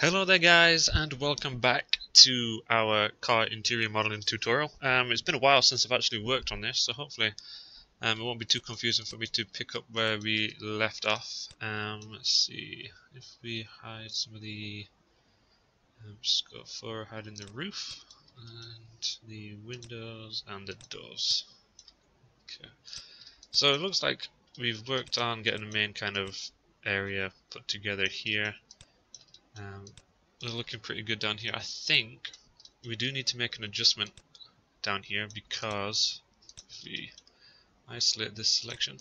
Hello there guys, and welcome back to our car interior modeling tutorial. It's been a while since I've actually worked on this, so hopefully it won't be too confusing for me to pick up where we left off. Let's see, if we hide some of the, just go for hiding the roof, and the windows and the doors. Okay, so it looks like we've worked on getting the main kind of area put together here. They're looking pretty good down here. I think we do need to make an adjustment down here because if we isolate this selection,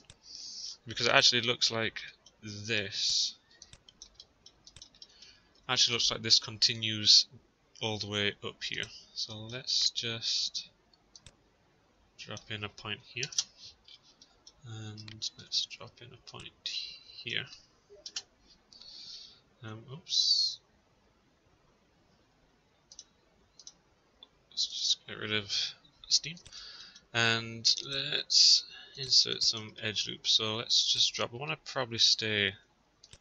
because it actually looks like this continues all the way up here. So let's just drop in a point here, and let's drop in a point here. Oops. Let's just get rid of steam, and let's insert some edge loops. So let's just drop. I want to probably stay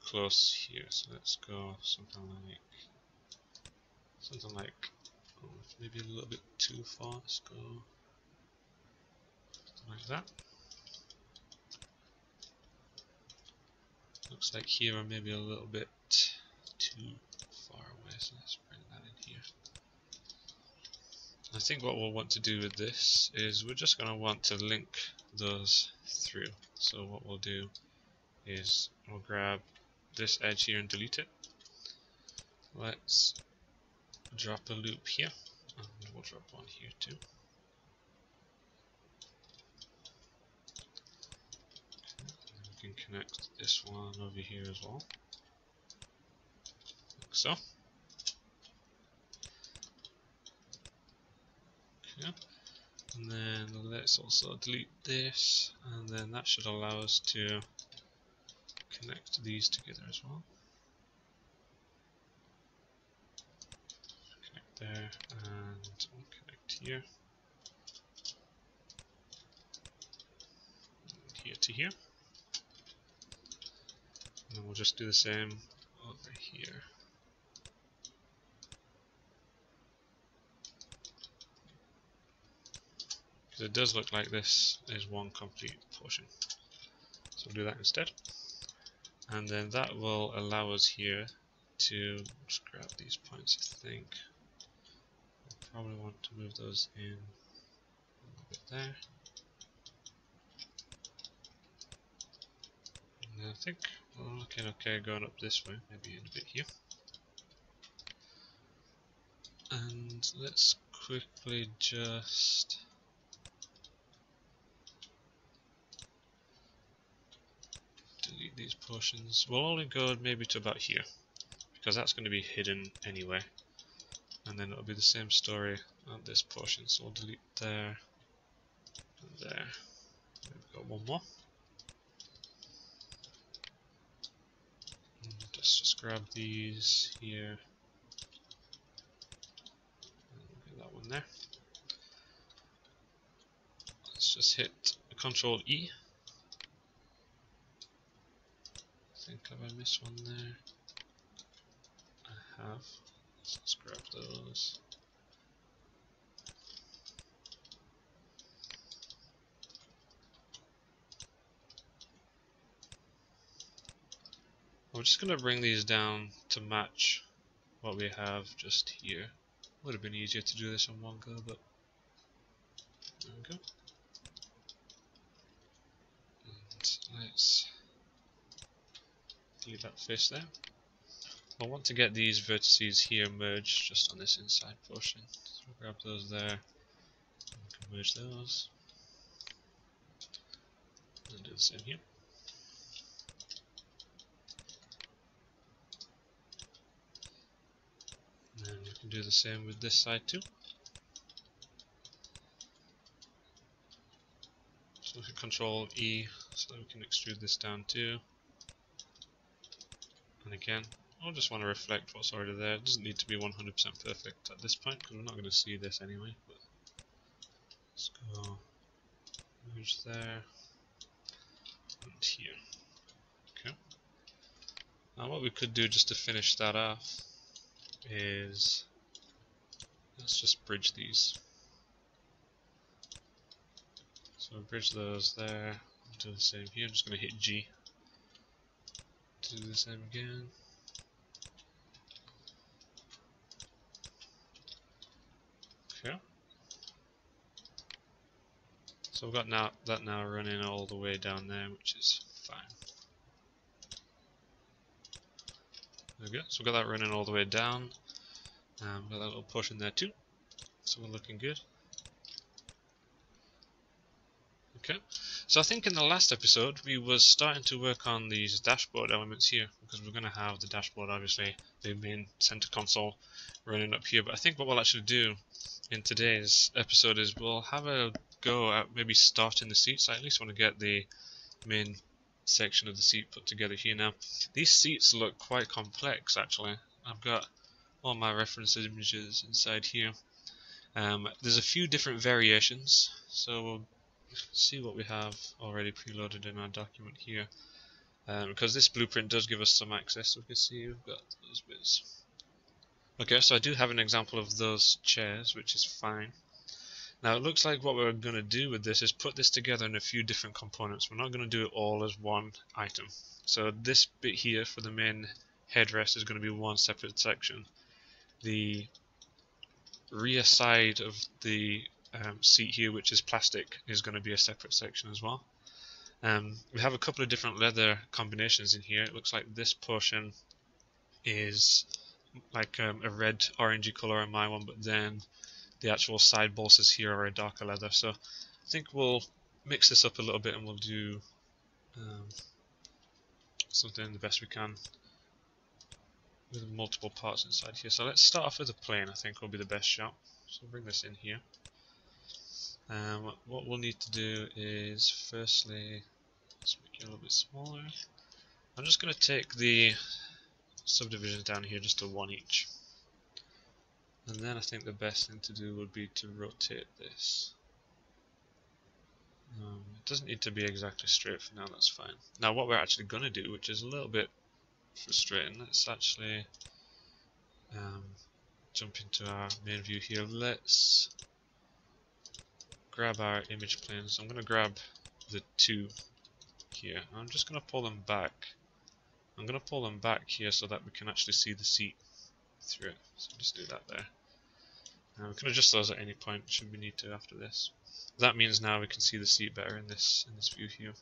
close here, so let's go something like oh, maybe a little bit too far. Let's go something like that. Looks like here are maybe a little bit too far away, so let's bring that in here. I think what we'll want to do with this is we're just going to want to link those through. So what we'll do is we'll grab this edge here and delete it. Let's drop a loop here, and we'll drop one here too. And we can connect this one over here as well, like so. Okay. And then let's also delete this, and then that should allow us to connect these together as well. Connect there, and we'll connect here, and here to here. And then we'll just do the same over here. Because it does look like this is one complete portion. So we'll do that instead. And then that will allow us here to just grab these points. I think we'll probably want to move those in a little bit there. And I think we're looking okay going up this way, maybe in a bit here. And let's quickly just delete these portions. We'll only go maybe to about here, because that's going to be hidden anyway. And then it'll be the same story on this portion. So we'll delete there and there. We've got one more. And let's just grab these here. And we'll get that one there. Let's just hit Control E. I think have I missed one there? I have. So let's grab those. We're just going to bring these down to match what we have just here. Would have been easier to do this in one go, but there we go. And let's leave that face there. I want to get these vertices here merged just on this inside portion. So we'll grab those there, and we can merge those, and do the same here. And then we can do the same with this side too. So we can Control E so that we can extrude this down too. And again, I'll just want to reflect what's already there. It doesn't need to be 100% perfect at this point because we're not going to see this anyway. But let's go merge there and here. Okay. Now what we could do just to finish that off is, let's just bridge these. So bridge those there, do the same here. I'm just going to hit G to do the same again. Okay. So we've got that now running all the way down there, which is fine. There we go. So we've got that running all the way down. Got that little portion there too. So we're looking good. Okay. So I think in the last episode we was starting to work on these dashboard elements here, because we're going to have the dashboard, obviously, the main center console running up here. But I think what we'll actually do in today's episode is we'll have a go at maybe starting the seats. I at least want to get the main section of the seat put together here. Now these seats look quite complex actually. I've got all my reference images inside here. There's a few different variations, so we'll see what we have already preloaded in our document here, because this blueprint does give us some access, so we can see we've got those bits. Okay, so I do have an example of those chairs, which is fine. Now it looks like what we're going to do with this is put this together in a few different components. We're not going to do it all as one item. So this bit here for the main headrest is going to be one separate section. The rear side of the seat here, which is plastic, is going to be a separate section as well. We have a couple of different leather combinations in here. It looks like this portion is like a red orangey color on my one, but then the actual side bolsters here are a darker leather. So I think we'll mix this up a little bit and we'll do something the best we can with multiple parts inside here. So let's start off with a plane. I think will be the best shot. So bring this in here. What we'll need to do is firstly, let's make it a little bit smaller. I'm just going to take the subdivisions down here just to one each. And then I think the best thing to do would be to rotate this. It doesn't need to be exactly straight for now, that's fine. Now what we're actually going to do, which is a little bit frustrating, let's actually jump into our main view here. Let's grab our image planes. I'm going to grab the two here. I'm just going to pull them back. I'm going to pull them back here so that we can actually see the seat through it. So just do that there. We can adjust those at any point should we need to after this. That means now we can see the seat better in this view here.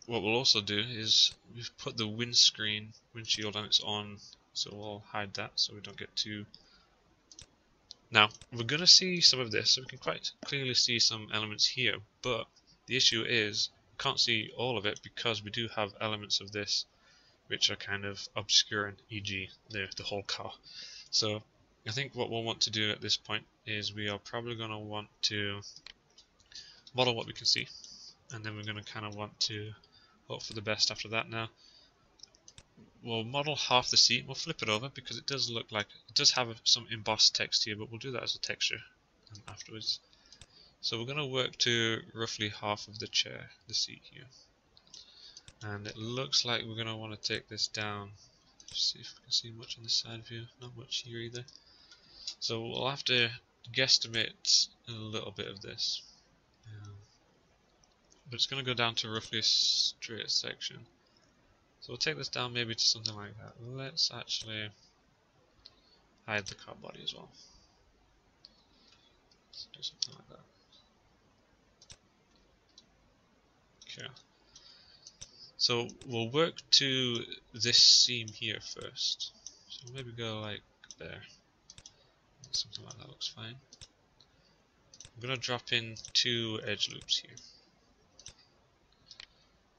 What we'll also do is we've put the windshield on its on, so we'll hide that so we don't get too. Now we're going to see some of this, so we can quite clearly see some elements here, but the issue is we can't see all of it because we do have elements of this which are kind of obscuring, e.g. the whole car. So I think what we'll want to do at this point is we are probably going to want to model what we can see, and then we're going to kind of want to hope for the best after that. Now we'll model half the seat, we'll flip it over because it does look like, it does have some embossed text here, but we'll do that as a texture afterwards. So we're going to work to roughly half of the chair, the seat here. And it looks like we're going to want to take this down. See if we can see much on this side view, not much here either. So we'll have to guesstimate a little bit of this. But it's going to go down to roughly a straight section. So we'll take this down maybe to something like that. Let's actually hide the car body as well. Let's do something like that. Okay. So we'll work to this seam here first. So maybe go like there. Something like that looks fine. I'm going to drop in 2 edge loops here.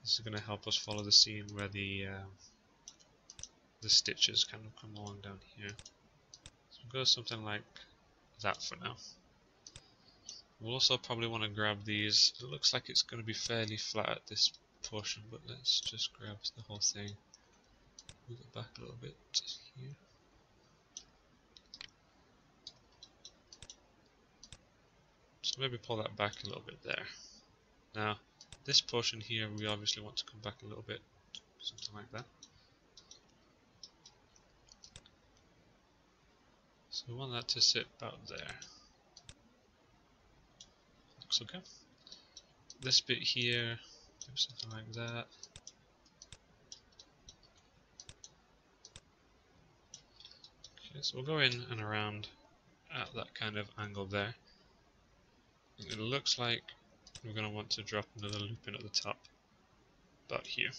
This is going to help us follow the seam where the stitches kind of come along down here. So we'll go something like that for now. We'll also probably want to grab these. It looks like it's going to be fairly flat at this portion, but let's just grab the whole thing. Move it back a little bit here. So maybe pull that back a little bit there. Now, this portion here, we obviously want to come back a little bit, something like that. So we want that to sit about there. Looks okay. This bit here, do something like that. Okay, so we'll go in and around at that kind of angle there. It looks like we're going to want to drop another loop in at the top, about here.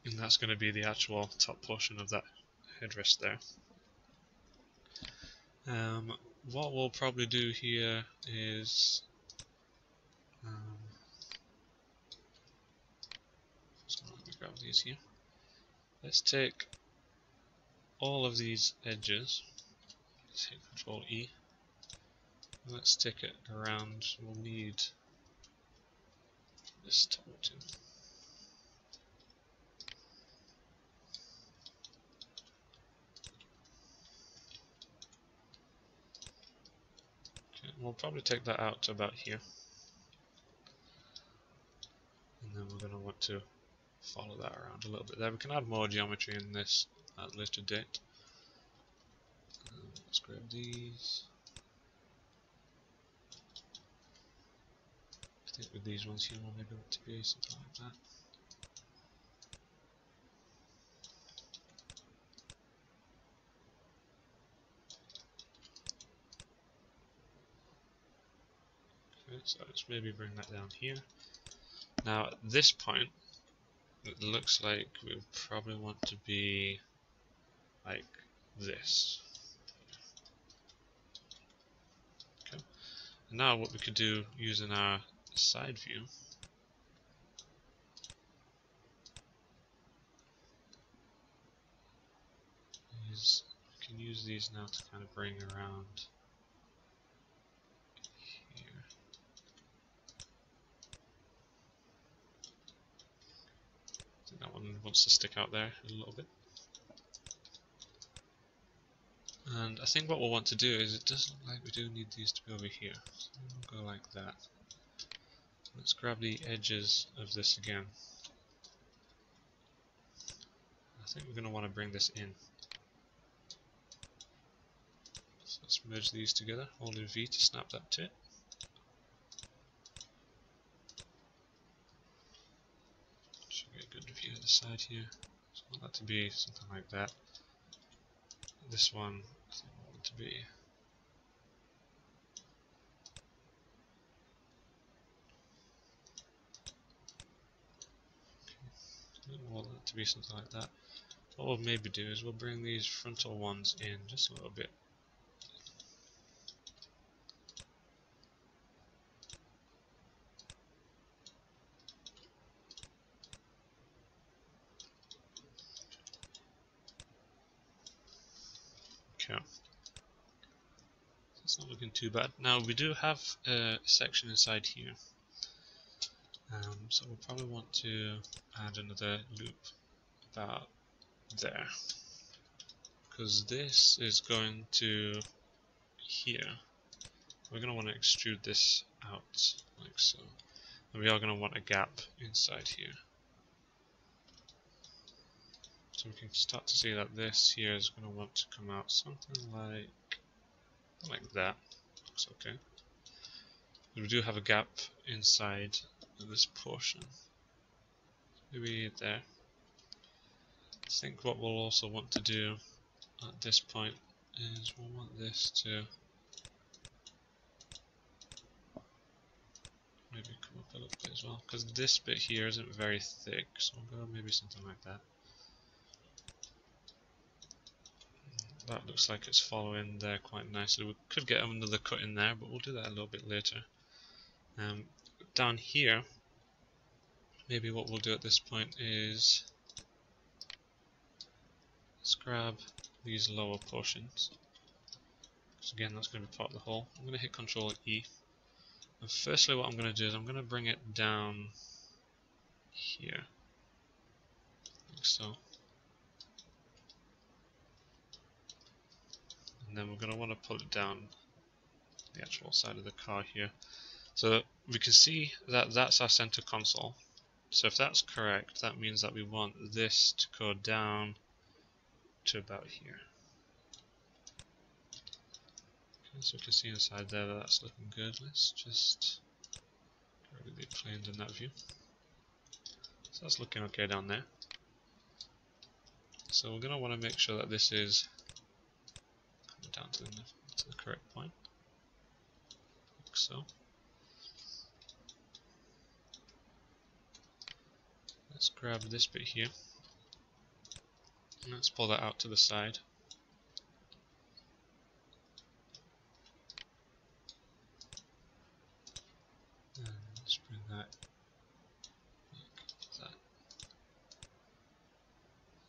And that's going to be the actual top portion of that headrest there. What we'll probably do here is so let me grab these here. Let's take all of these edges, let's hit Control E, and let's stick it around. We'll need this top too. Okay, we'll probably take that out to about here. And then we're going to want to follow that around a little bit there. We can add more geometry in this at a later date. Let's grab these. I think with these ones here we'll maybe want to be something like that. Okay, so let's maybe bring that down here. Now at this point, it looks like we probably want to be like this. Okay. And now what we could do using our side view is we can use these now to kind of bring around here. I think that one wants to stick out there a little bit. And I think what we'll want to do is, it does look like we do need these to be over here. So we'll go like that. Let's grab the edges of this again. I think we're going to want to bring this in. So let's merge these together, holding V to snap that to it. Should get a good view of the side here. So I want that to be something like that. This one, I think I want it to be I want that to be something like that. What we'll maybe do is we'll bring these frontal ones in just a little bit. Okay. It's not looking too bad. Now we do have a section inside here. So we'll probably want to add another loop about there. Because this is going to here. We're going to want to extrude this out like so. And we are going to want a gap inside here. So we can start to see that this here is going to want to come out something like that. Looks okay. We do have a gap inside of this portion. Maybe there. I think what we'll also want to do at this point is we'll want this to maybe come up a little bit as well, because this bit here isn't very thick, so we'll go maybe something like that. That looks like it's following there quite nicely. We could get another cut in there, but we'll do that a little bit later. Down here, maybe what we'll do at this point is let's grab these lower portions. So again, that's going to be part of the whole. I'm going to hit Control E. And firstly, what I'm going to do is I'm going to bring it down here, like so. And then we're going to want to pull it down the actual side of the car here. So we can see that that's our center console. So if that's correct, that means that we want this to go down to about here. As we can see inside there, that's looking good. Let's just get rid of the planes in that view. So that's looking okay down there. So we're going to want to make sure that this is down to the correct point, like so. Let's grab this bit here, and let's pull that out to the side. And let's bring that like that.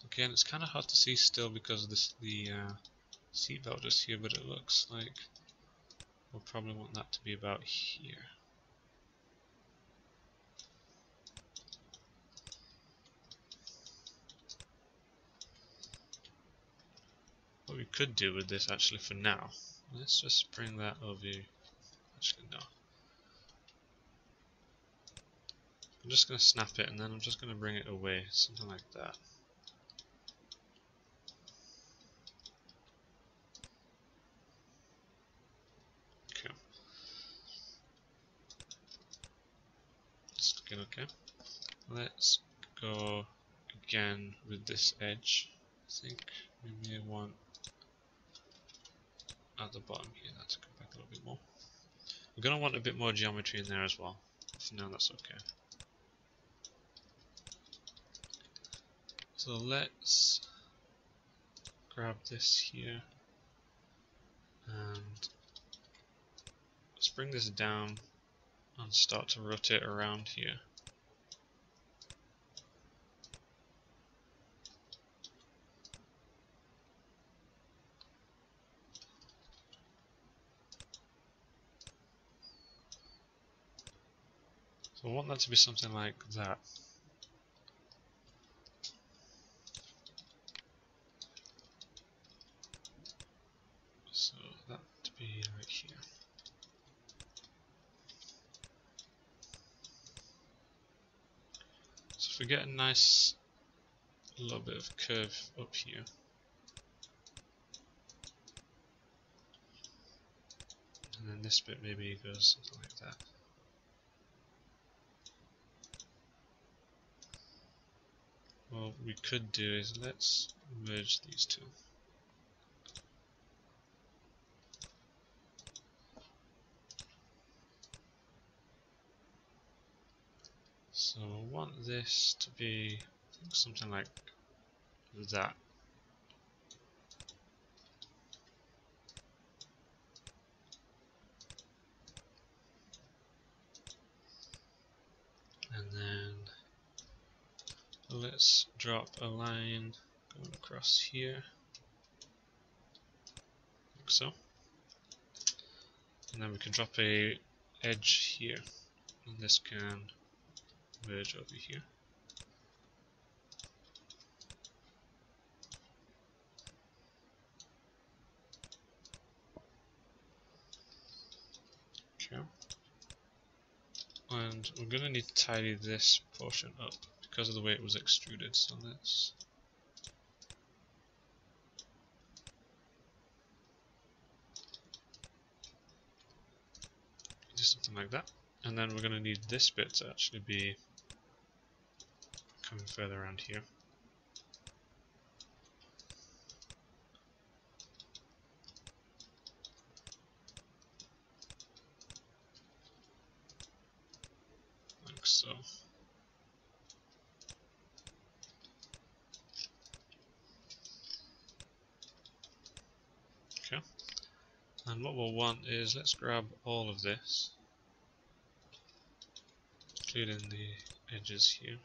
Again, it's kind of hard to see still because of this, the seatbelt just here, but it looks like we'll probably want that to be about here. What we could do with this actually for now, let's just bring that over here. Actually no. I'm just going to snap it and then I'm just going to bring it away, something like that. Okay. It's looking okay. Let's go again with this edge. I think we may want at the bottom here that to come back a little bit more. We're going to want a bit more geometry in there as well. For now that's okay. So let's grab this here and let's bring this down and start to rotate around here. So I want that to be something like that. So that to be right here. So if we get a nice little bit of curve up here, and then this bit maybe goes something like that. What we could do is let's merge these two. So I want this to be something like that. And then let's drop a line going across here, like so. And then we can drop a edge here, and this can merge over here. Okay. And we're going to need to tidy this portion up because of the way it was extruded. So let's do something like that. And then we're going to need this bit to actually be coming further around here. Like so. Okay. And what we'll want is, let's grab all of this, including the edges here.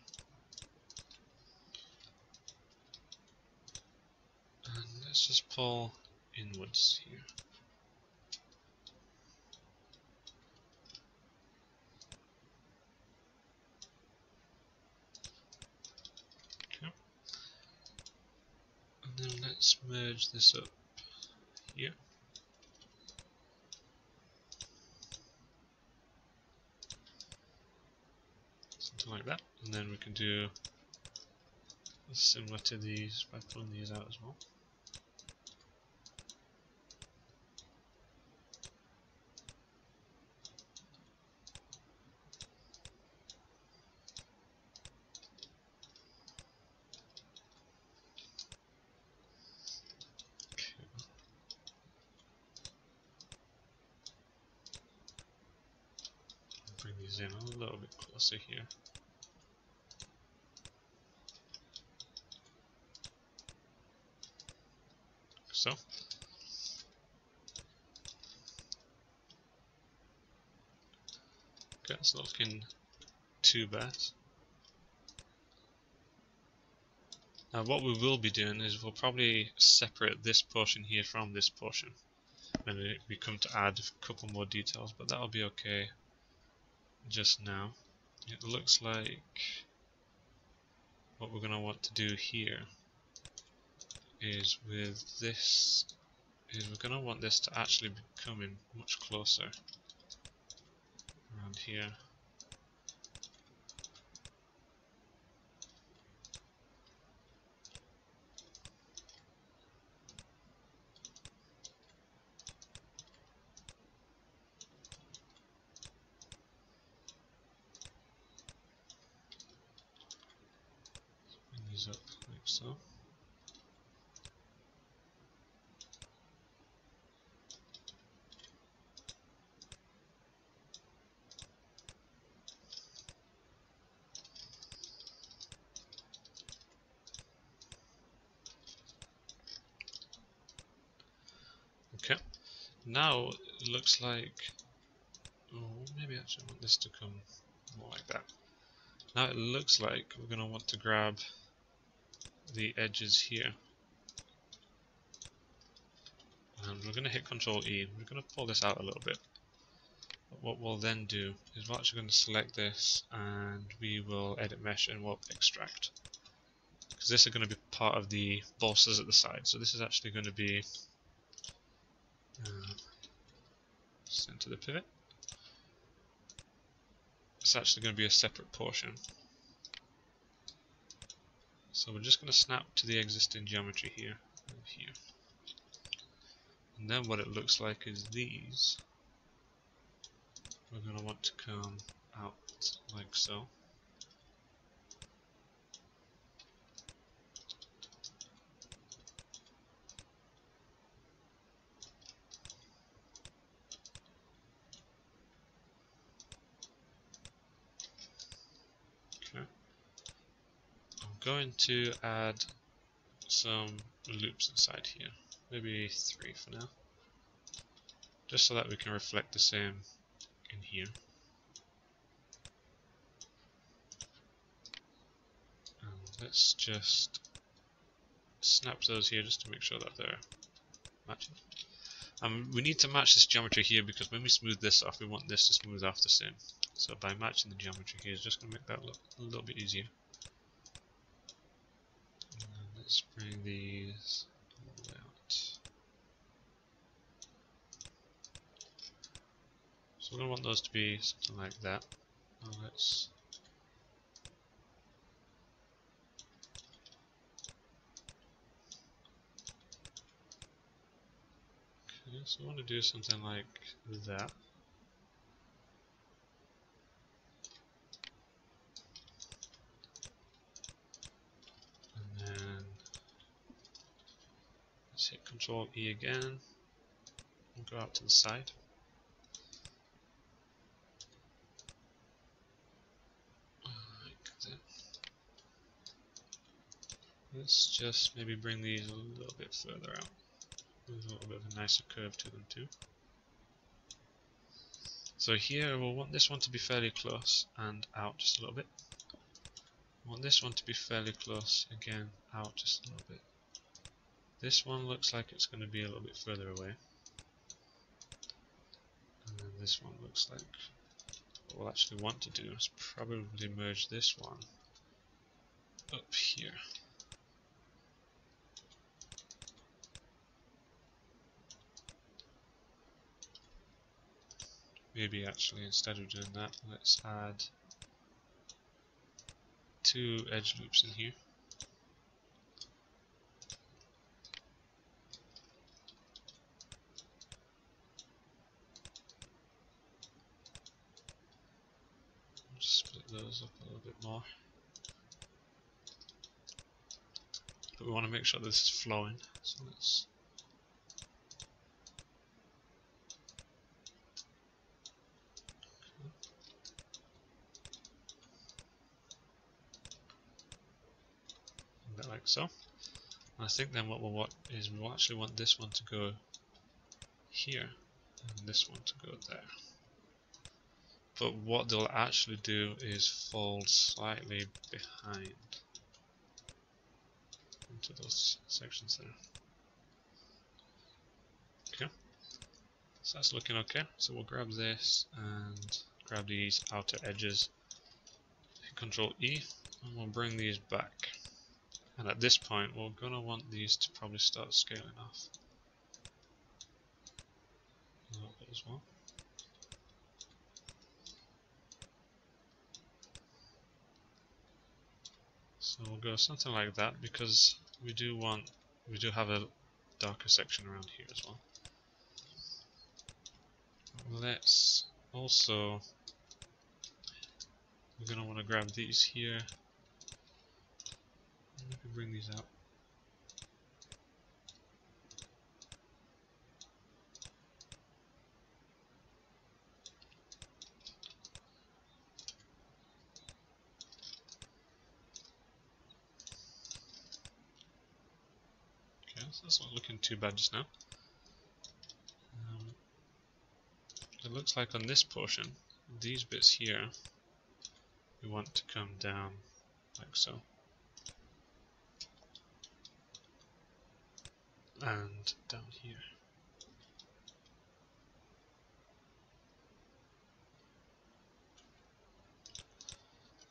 And let's just pull inwards here. Okay. And then let's merge this up here. Something like that. And then we can do similar to these by pulling these out as well. these in a little bit closer here. So. Okay, it's not looking too bad. Now what we will be doing is we'll probably separate this portion here from this portion when we come to add a couple more details, but that'll be okay just now. It looks like what we're going to want to do here is with this is we're going to want this to actually be coming much closer around here. Bring these up like so. Okay, now it looks like, oh, maybe actually I want this to come more like that. Now it looks like we're going to want to grab the edges here, and we're going to hit Ctrl E. We're going to pull this out a little bit. But what we'll then do is we're actually going to select this, and we will edit mesh and we'll extract, because this is going to be part of the bolsters at the side. So this is actually going to be sent to the pivot. It's actually going to be a separate portion. So we're just going to snap to the existing geometry here and here. And then what it looks like is these. We're going to want to come out like so. Okay. I'm going to add some loops inside here, maybe 3 for now, just so that we can reflect the same in here. And let's just snap those here just to make sure that they're matching. We need to match this geometry here because when we smooth this off, we want this to smooth off the same. So by matching the geometry here is just going to make that look a little bit easier. And let's bring these all the way out. So we're going to want those to be something like that. Now let's so I want to do something like that. And then let's hit Ctrl E again and go out to the side. Like that. Let's just maybe bring these a little bit further out. There's a little bit of a nicer curve to them too. So here we'll want this one to be fairly close and out just a little bit. We want this one to be fairly close, again out just a little bit. This one looks like it's going to be a little bit further away. And then this one looks like what we'll actually want to do is probably merge this one up here. Maybe actually instead of doing that, let's add 2 edge loops in here. Just split those up a little bit more. But we want to make sure this is flowing, so let's a bit like so. And I think then what we'll want is we'll actually want this one to go here and this one to go there. But what they'll actually do is fold slightly behind into those sections there. Okay, so that's looking okay. So we'll grab this and grab these outer edges, hit Control E, and we'll bring these back. And at this point we're going to want these to probably start scaling off a little bit as well. So we'll go something like that because we do have a darker section around here as well. Let's also, we're going to want to grab these here. Maybe bring these out. Okay, so that's not looking too bad just now. It looks like on this portion, these bits here, we want to come down like so. And down here.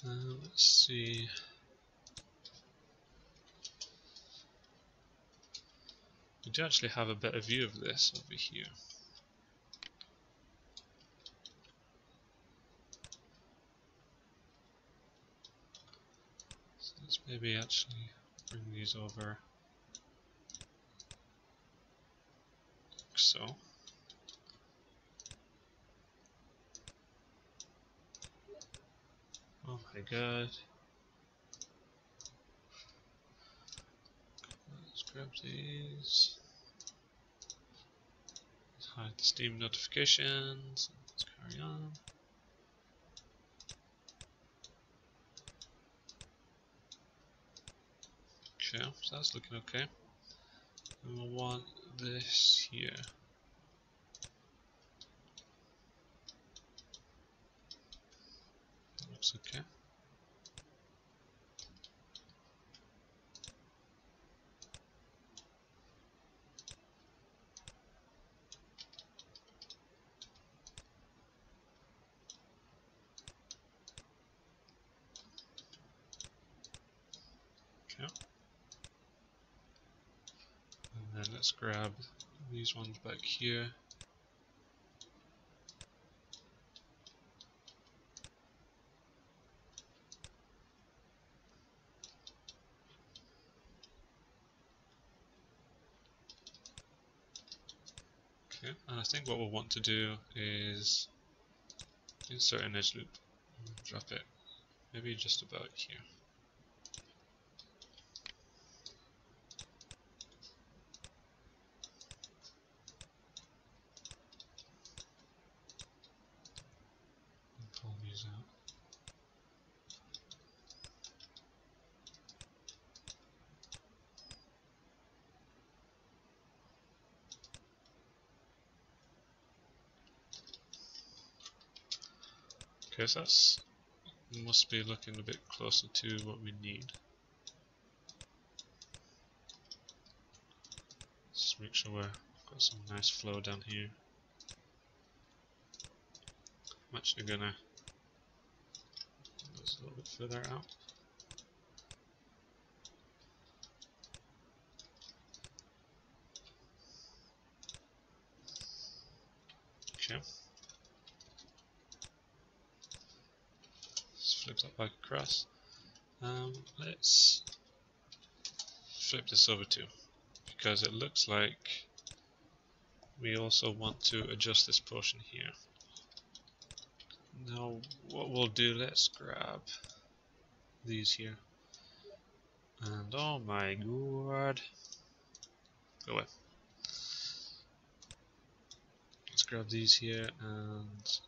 Let's see. We do actually have a better view of this over here. So let's maybe actually bring these over like so. Oh my god. Let's grab these. Let's hide the Steam notifications. Let's carry on. Okay, so that's looking okay. And we'll want this here. That looks okay. Okay. And then let's grab these ones back here. Okay, and I think what we'll want to do is insert an edge loop, drop it maybe just about here. And pull these out. Okay, so that's must be looking a bit closer to what we need. Just make sure we've got some nice flow down here. I'm actually gonna go a little bit further out. Okay. Let's flip that back across. Let's flip this over too, because it looks like we also want to adjust this portion here. Now what we'll do, let's grab these here, and oh my god, go away. Let's grab these here and